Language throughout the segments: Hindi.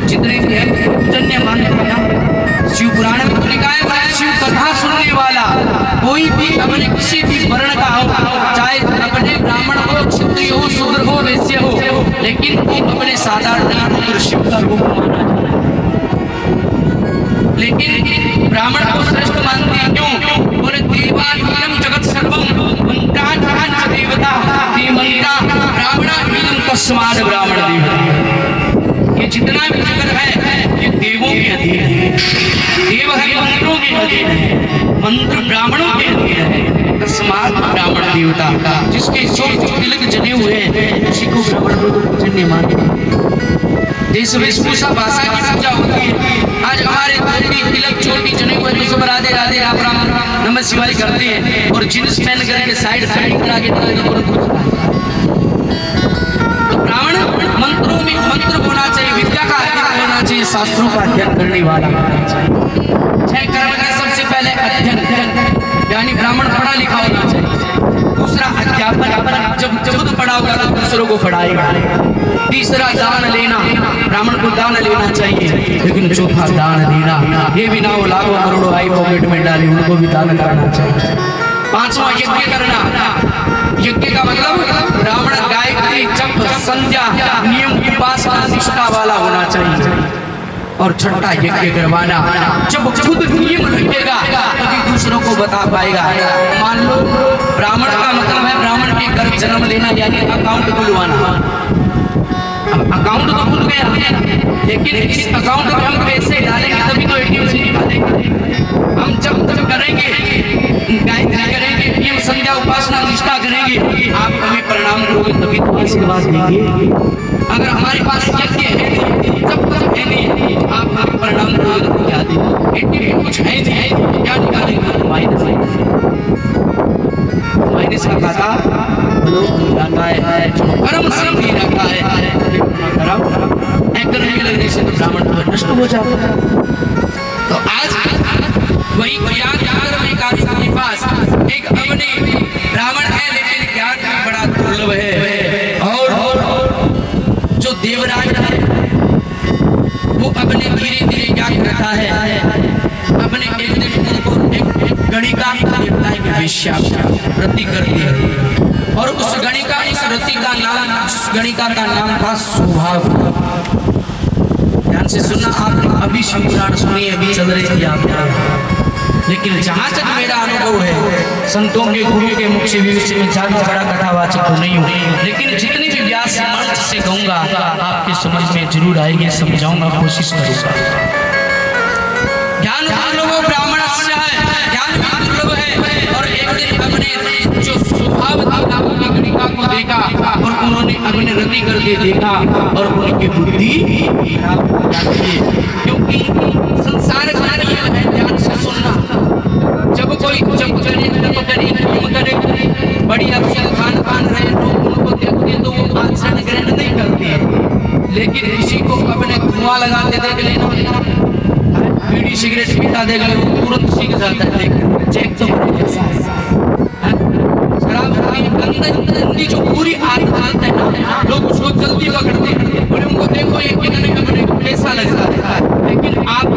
जितने भी है पूजन्य मानते हैं। शिव पुराण में लिखा है शिव कथा सुनने वाला कोई भी अपने किसी भी वर्ण का हो, चाहे अपने ब्राह्मण हो, क्षत्रिय हो, शूद्र हो, वैश्य हो, लेकिन वो अपने साधारण पुत्र शिव का रूप माना जाता है। लेकिन ब्राह्मण को श्रेष्ठ मानते हैं क्यों? बोले देवाधीनम जगत सर्वम मंत्राच देवता देवंता ब्राह्मणाधीनम तस्माद ब्राह्मण देवता। ये जितना भी जगत है ये देवों के अधीन है। देव है मंत्रों के अधीन है, मंत्र ब्राह्मणों के अधीन है। तस्माद ब्राह्मण देवता, जिसके जो तिलक जने हुए हैं उसी को ब्राह्मण को पूजनीय मानते हैं। देश वेशभूषा भाषा की पूजा होती है। आज हमारे धोती तिलक चोटी जने हुए तो सब राधे राधे राम राम नमः शिवाय करते हैं, और जींस पहन करके साइड साइड करा के ब्राह्मण मंत्रों में मंत्र होना चाहिए, विद्या का अध्ययन होना चाहिए, शास्त्रों का अध्ययन करने वाला होना चाहिए। छह कर्म के सबसे पहले अध्ययन, यानी ब्राह्मण पढ़ा लिखा होना चाहिए। दूसरा अध्यापन, जब खुद पढ़ा होगा तो दूसरों को पढ़ाएगा। तीसरा दान लेना, ब्राह्मण को दान लेना चाहिए। लेकिन चौथा दान देना, ये भी ना हो लाखों करोड़ों आई पॉकेट में डाले, उनको भी दान करना चाहिए। पांचवा यज्ञ करना, यज्ञ का मतलब ब्राह्मण गायत्री जप संध्या नियम उपासना निष्ठा वाला होना चाहिए। और छठा यज्ञ करवाना, जब खुद नियम रखेगा तभी दूसरों को बता पाएगा। मान लो ब्राह्मण का मतलब है ब्राह्मण के घर जन्म लेना, यानी अकाउंट खुलवाना। अब अकाउंट तो खुल गया, लेकिन इस अकाउंट में हम पैसे डालेंगे तभी तो एटीएम से निकालेंगे। हम जब करेंगे, गायत्री करेंगे, नियम संध्या उपासना निष्ठा करेंगे, आप हमें प्रणाम करोगे तभी तो आशीर्वाद देंगे। अगर हमारे पास यज्ञ है नहीं, जब तक है नहीं, आप हमें प्रणाम करोगे तो क्या देंगे? एटीएम कुछ है नहीं, क्या निकालेंगे? माइनस का खाता जाता है, कर्म से भी रहता है। कर्म लगने से तो ब्राह्मण तो नष्ट हो जाता है। तो आज वही ज्ञान के पास एक अपने ब्राह्मण है, लेकिन ज्ञान में बड़ा दुर्लभ है। और जो देवराज है वो अपने धीरे धीरे क्या करता है, अपने एक दिन उनको एक गणिका देवता की वेश्या वृत्ति करती है, और उस गणिका इस रति का नाम, उस गणिका का नाम था स्वभाव। ध्यान से सुनना, आपने अभी शिव पुराण सुनी, अभी चल रही थी आपने। लेकिन जहाँ तक मेरा अनुभव है, संतों के गुरु के मुख से भी में ज्यादा बड़ा कथावाचक तो नहीं हूँ, लेकिन जितनी भी व्यास मंच से कहूँगा आपके समझ में जरूर आएगी, समझाऊंगा, कोशिश करूँगा। ज्ञान दुर्लभ ब्राह्मण है, ज्ञान भी दुर्लभ है। और एक दिन अपने जो स्वभाव था अपनी गणिका को देखा, और उन्होंने अपने रति करके देखा, और उनकी बुद्धि खराब हो जाती है। क्योंकि संसार का नियम है, ध्यान से सुनना, जब कोई जब करे बड़ी अफसर खान रहे लोग उनको देखते तो वो आचरण ग्रहण नहीं करते, लेकिन किसी को अपने धुआं लगाते देख लेना, बीड़ी सिगरेट पीता देख ले, वो तुरंत सीख जाता है। देख चेक तो जैसा शराब गंदी जो पूरी आदत है ना, लोग उसको जल्दी पकड़ते हैं, और उनको देखो ये कितने अपने कैसा लगता है। लेकिन आप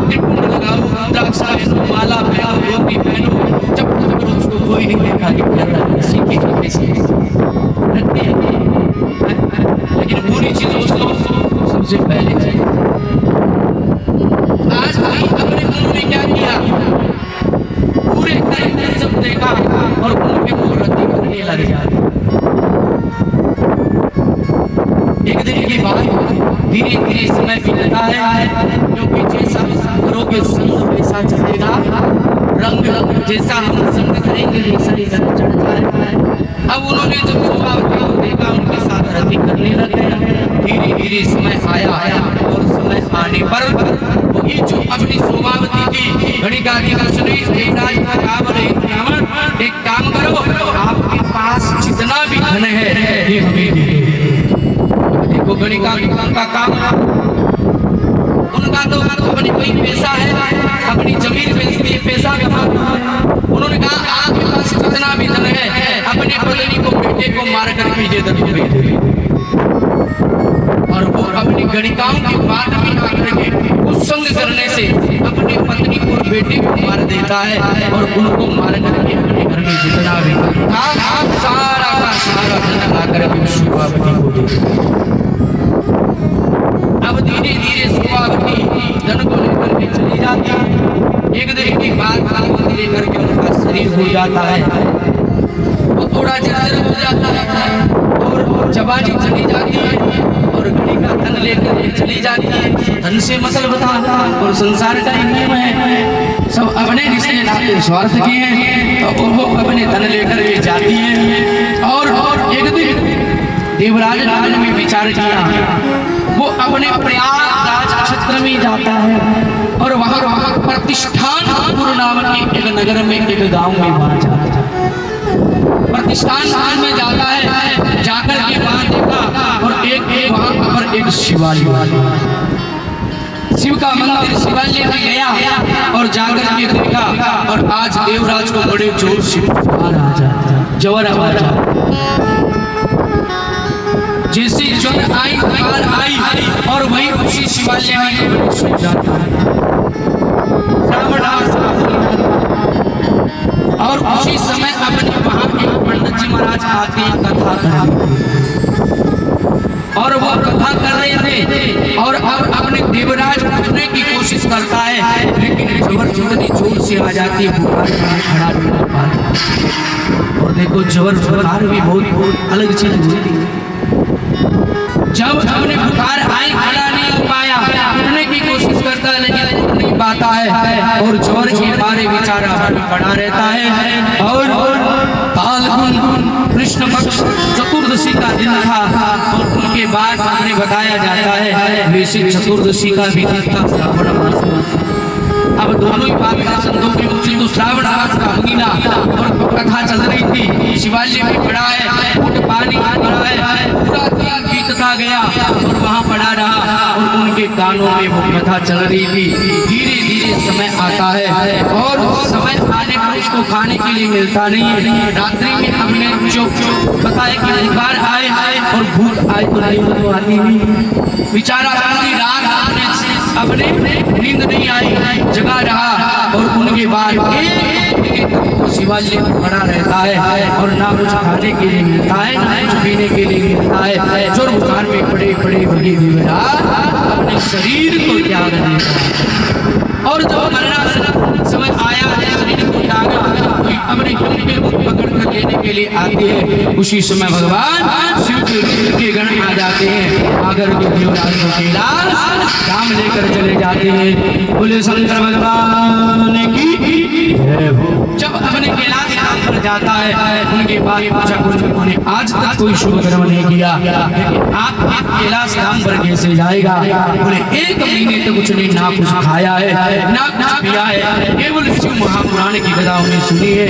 त्रिपुंड लगाओ, द्राक्ष पहनो, माला पहनो, धोती पहनो, जब तक उसको कोई नहीं देखा कि कर रहा है, सीखे कैसे रखते हैं। लेकिन पूरी चीज उसको सबसे पहले चाहिए। आज भाई अपने उन्होंने क्या किया, पूरे तरीके से सब देखा और उनके मुंह रद्दी करने लग जाते। एक दिन की बात, धीरे धीरे समय बीतता है, क्योंकि जैसा करोगे वैसा चलेगा, रंग जैसा हम संग करेंगे वैसा ही रंग चढ़ जाएगा। अब उन्होंने जब स्वभावती को देखा, उनके साथ रति करने लगे। धीरे धीरे समय आया, और समय आने पर वही जो अपनी स्वभावती की गणिका की सुनी, देवराज का बोले, ब्राह्मण एक काम करो, आपके पास जितना भी धन है ये हमें दे दो। देखो गणिका का काम, उनका तो अपनी कोई पैसा है, अपनी जमीन बेचती है, पैसा कमाता है। उन्होंने कहा आपके पास जितना भी धन है, अपनी पत्नी को, बेटे को मार करके ये धन दे दे। और वो अपनी गणिकाओं की बात में बेटी को मार देता है और उनको मार करके अपने घर में जितना भी था सारा का सारा धन ला करके शिवावती को दे देता है। अब धीरे धीरे शिवावती धन को लेकर के चली जाती है। एक दिन की बात धीरे करके उनका शरीर हो जाता है, वो थोड़ा जर्जर हो जाता है और जवानी चली जाती है और घड़ी का धन लेकर के चली जाती है। धन से मतलब था और संसार का नियम है, सब अपने रिश्ते नाते स्वार्थ के हैं तो वो अपने धन लेकर के जाती है। और एक दिन देवराज राज में विचार किया, वो अपने प्रयागराज क्षेत्र में जाता है और वहाँ प्रतिष्ठानपुर नाम के एक नगर में एक गांव में वहाँ जाता है। प्रतिष्ठान में जाता है, जाकर के वहाँ देखा और एक वहाँ पर एक शिवालय, शिव का मंदिर शिवालय में गया और जाकर के देखा और आज देवराज को बड़े जोर से बुखार आ जाता है, ज्वर आ जाता है। जैसे ज्वर आई बुखार आई और वही उसी शिवालय में सो जाता है। और उसी समय अपने वहां एक पंडित जी महाराज आते हैं कथा करने और वो कथा कर रहे थे और अब अपने देवराज उठने की कोशिश करता है, लेकिन जबरदस्ती जोर से आ जाती है, बुखार खड़ा नहीं हो पाता। और देखो जबर बुखार भी बहुत अलग चीज होती है। जब अपने बुखार आई खड़ा नहीं हो पाया, उठने की कोशिश करता है लेकिन उठ नहीं पाता है और जोर के बारे बेचारा पड़ा रहता है। और फाल्गुन कृष्ण पक्ष चतुर्दशी का दिन था और उनके बाद हमें बताया जाता है वैसे चतुर्दशी का भी दिन था श्रावण मास। अब दोनों ही बात संतों के मुझे तो श्रावण मास का महीना और कथा चल रही थी, शिवालय में पड़ा है, उठ पानी पड़ा है, पूरा दिन बीतता गया और वहाँ पड़ा रहा और उनके कानों में वो कथा चल रही थी। धीरे धीरे समय आता है और समय आने पर उसको खाने के लिए मिलता नहीं है। रात्रि में हमने जो बताया कि बुखार आए और भूख आए तो नहीं आती नहीं, बेचारा पूरी रात अपने नींद नहीं आई, जगा रहा और उनके बाद शिवालय में खड़ा रहता है और ना कुछ खाने के लिए मिलता है ना कुछ पीने के लिए मिलता है। जोर बुखार में बड़े बड़े बड़ी अपने शरीर को त्याग देता है और जब मरना समय आया है शरीर को त्यागा अपने हिम्मत को पकड़ कर लेने के लिए आते हैं। उसी समय भगवान शिव के गण आ जाते हैं, आकर के देवराज को कैलाश धाम लेकर चले जाते हैं। बोले शंकर भगवान की जय हो। जब अपने कैलाश धाम पर जाता है उनके बाद पूछा उन्होंने आज तक कोई शुभ कर्म नहीं किया, लेकिन आप कैलाश धाम पर कैसे जाएगा? बोले 1 महीने तक कुछ नहीं, ना कुछ खाया है ना कुछ पिया है, केवल शिव महापुराण की कथा हमने सुनी है।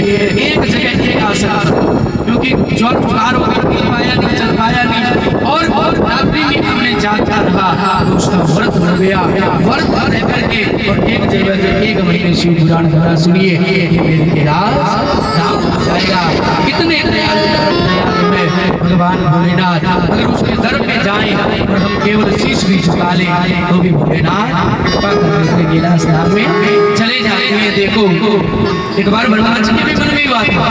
एक जगह एक आसन क्योंकि ज्वर बुखार होकर पाया नहीं, चल पाया नहीं और रात्रि में हमने जागता रहा तो उसका व्रत हो गया। व्रत रह करके और एक जगह से 1 महीने शिव पुराण कथा सुनिए, ये मेरे कैलाश धाम हो जाएगा। कितने दयालु है भगवान भोलेनाथ। अगर उसके दर पे जाएं और हम केवल शीश भी झुका लें तो भी भोलेनाथ कृपा कर देते कैलाश धाम में चले जाते हैं। देखो एक बार ब्रह्मा जी के भी मन में बात हुआ,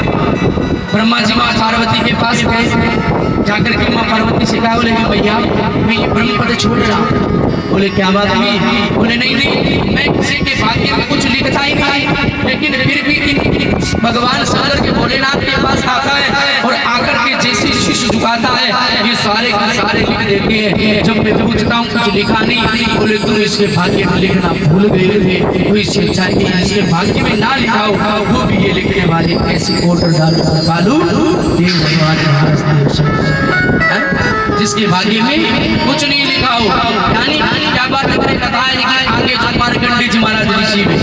ब्रह्मा जी माँ पार्वती के पास गए, जाकर के माँ पार्वती से कहा, बोले भैया मैं ये ब्रह्म पद छोड़ रहा हूँ। बोले क्या बात हुई? बोले नहीं मैं किसी के भाग्य में कुछ लिखता ही नहीं, लेकिन फिर भी भगवान शंकर के भोलेनाथ के पास आता है और आकर के जैसे शीश झुकाता है ये सारे के सारे लिख देते हैं। जब मैं पूछता हूँ कुछ लिखा नहीं, बोले तुम इसके भाग्य में लिखना भूल गए थे, कोई शिक्षा की इसके भाग्य में ना लिखा हो वो भी ये लिखने वाले ऐसी ऑर्डर डालू देव भगवान जिसके भाग्य में कुछ नहीं लिखा हो। यानी क्या बात करें, कथा है कि आगे जो मार्कंडेय जी महाराज ऋषि में